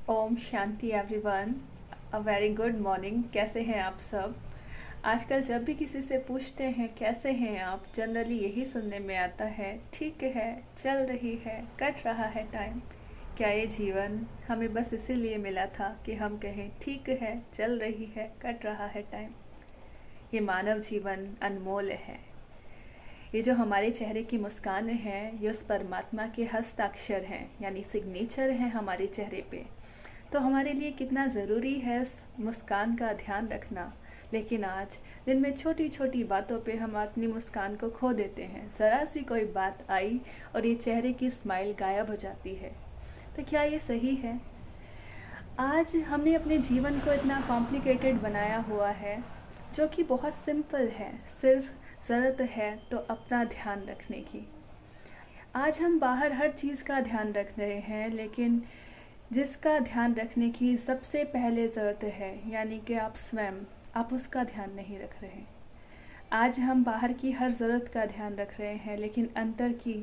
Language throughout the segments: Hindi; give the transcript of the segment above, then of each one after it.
ओम शांति everyone. A very good morning. कैसे हैं आप सब? आजकल जब भी किसी से पूछते हैं कैसे हैं आप, जनरली यही सुनने में आता है ठीक है, चल रही है, कट रहा है टाइम। क्या ये जीवन हमें बस इसीलिए मिला था कि हम कहें ठीक है, चल रही है, कट रहा है टाइम? ये मानव जीवन अनमोल है। ये जो हमारे चेहरे की मुस्कान है, ये उस परमात्मा के हस्ताक्षर हैं, यानी सिग्नेचर हैं हमारे चेहरे पे। तो हमारे लिए कितना ज़रूरी है इस मुस्कान का ध्यान रखना। लेकिन आज दिन में छोटी छोटी बातों पे हम अपनी मुस्कान को खो देते हैं। ज़रा सी कोई बात आई और ये चेहरे की स्माइल गायब हो जाती है। तो क्या ये सही है? आज हमने अपने जीवन को इतना कॉम्प्लिकेटेड बनाया हुआ है, जो कि बहुत सिंपल है। सिर्फ ज़रूरत है तो अपना ध्यान रखने की। आज हम बाहर हर चीज़ का ध्यान रख रहे हैं, लेकिन जिसका ध्यान रखने की सबसे पहले ज़रूरत है, यानी कि आप स्वयं, आप उसका ध्यान नहीं रख रहे। आज हम बाहर की हर ज़रूरत का ध्यान रख रहे हैं, लेकिन अंतर की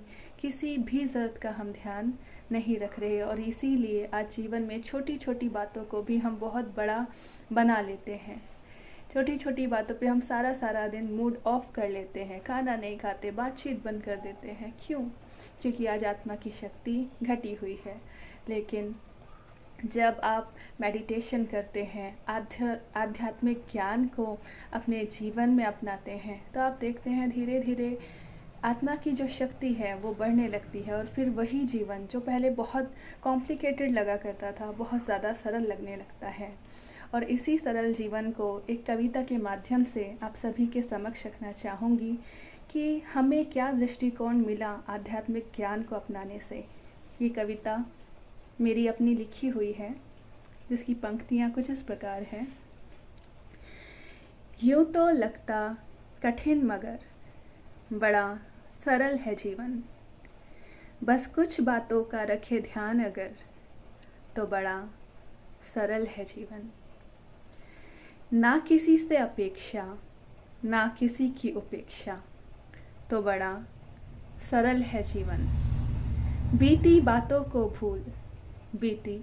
किसी भी ज़रूरत का हम ध्यान नहीं रख रहे। और इसीलिए आज जीवन में छोटी छोटी बातों को भी हम बहुत बड़ा बना लेते हैं। छोटी छोटी बातों पे हम सारा दिन मूड ऑफ कर लेते हैं, खाना नहीं खाते, बातचीत बंद कर देते हैं। क्यों? क्योंकि आज आत्मा की शक्ति घटी हुई है। लेकिन जब आप मेडिटेशन करते हैं, आध्यात्मिक ज्ञान को अपने जीवन में अपनाते हैं, तो आप देखते हैं धीरे धीरे आत्मा की जो शक्ति है वो बढ़ने लगती है। और फिर वही जीवन जो पहले बहुत कॉम्प्लिकेटेड लगा करता था, बहुत ज़्यादा सरल लगने लगता है। और इसी सरल जीवन को एक कविता के माध्यम से आप सभी के समक्ष रखना चाहूँगी कि हमें क्या दृष्टिकोण मिला आध्यात्मिक ज्ञान को अपनाने से। ये कविता मेरी अपनी लिखी हुई है, जिसकी पंक्तियाँ कुछ इस प्रकार हैं। यूँ तो लगता कठिन मगर बड़ा सरल है जीवन, बस कुछ बातों का रखे ध्यान अगर, तो बड़ा सरल है जीवन। ना किसी से अपेक्षा, ना किसी की उपेक्षा, तो बड़ा सरल है जीवन। बीती बातों को भूल, बीती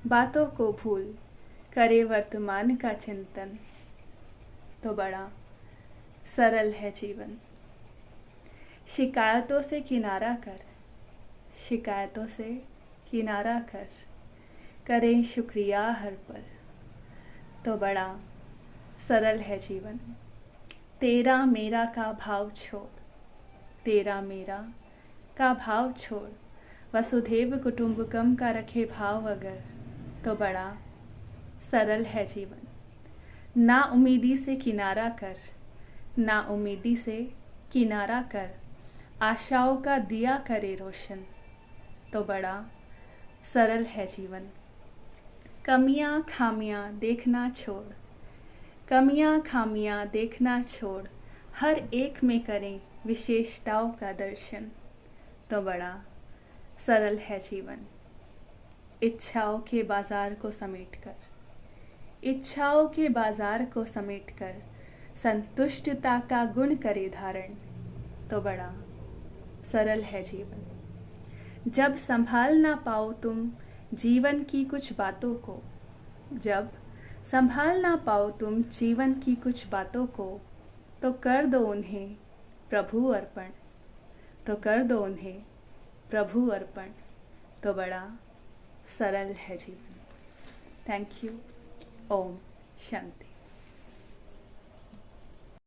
बातों को भूल, करे वर्तमान का चिंतन, तो बड़ा सरल है जीवन। शिकायतों से किनारा कर, शिकायतों से किनारा कर, करें शुक्रिया हर पल, तो बड़ा सरल है जीवन। तेरा मेरा का भाव छोड़, तेरा मेरा का भाव छोड़, वसुधैव कुटुंबकम का रखे भाव अगर, तो बड़ा सरल है जीवन। ना उम्मीदी से किनारा कर, ना उम्मीदी से किनारा कर, आशाओं का दिया करे रोशन, तो बड़ा सरल है जीवन। कमियां खामियां देखना छोड़, कमियां खामियां देखना छोड़, हर एक में करें विशेषताओं का दर्शन, तो बड़ा सरल है जीवन। इच्छाओं के बाजार को समेटकर, इच्छाओं के बाजार को समेटकर, संतुष्टता का गुण करे धारण, तो बड़ा सरल है जीवन। जब संभाल ना पाओ तुम जीवन की कुछ बातों को, जब संभाल ना पाओ तुम जीवन की कुछ बातों को, तो कर दो उन्हें प्रभु अर्पण, तो कर दो उन्हें प्रभु अर्पण, तो बड़ा सरल है जीवन। Thank you. ओम शांति।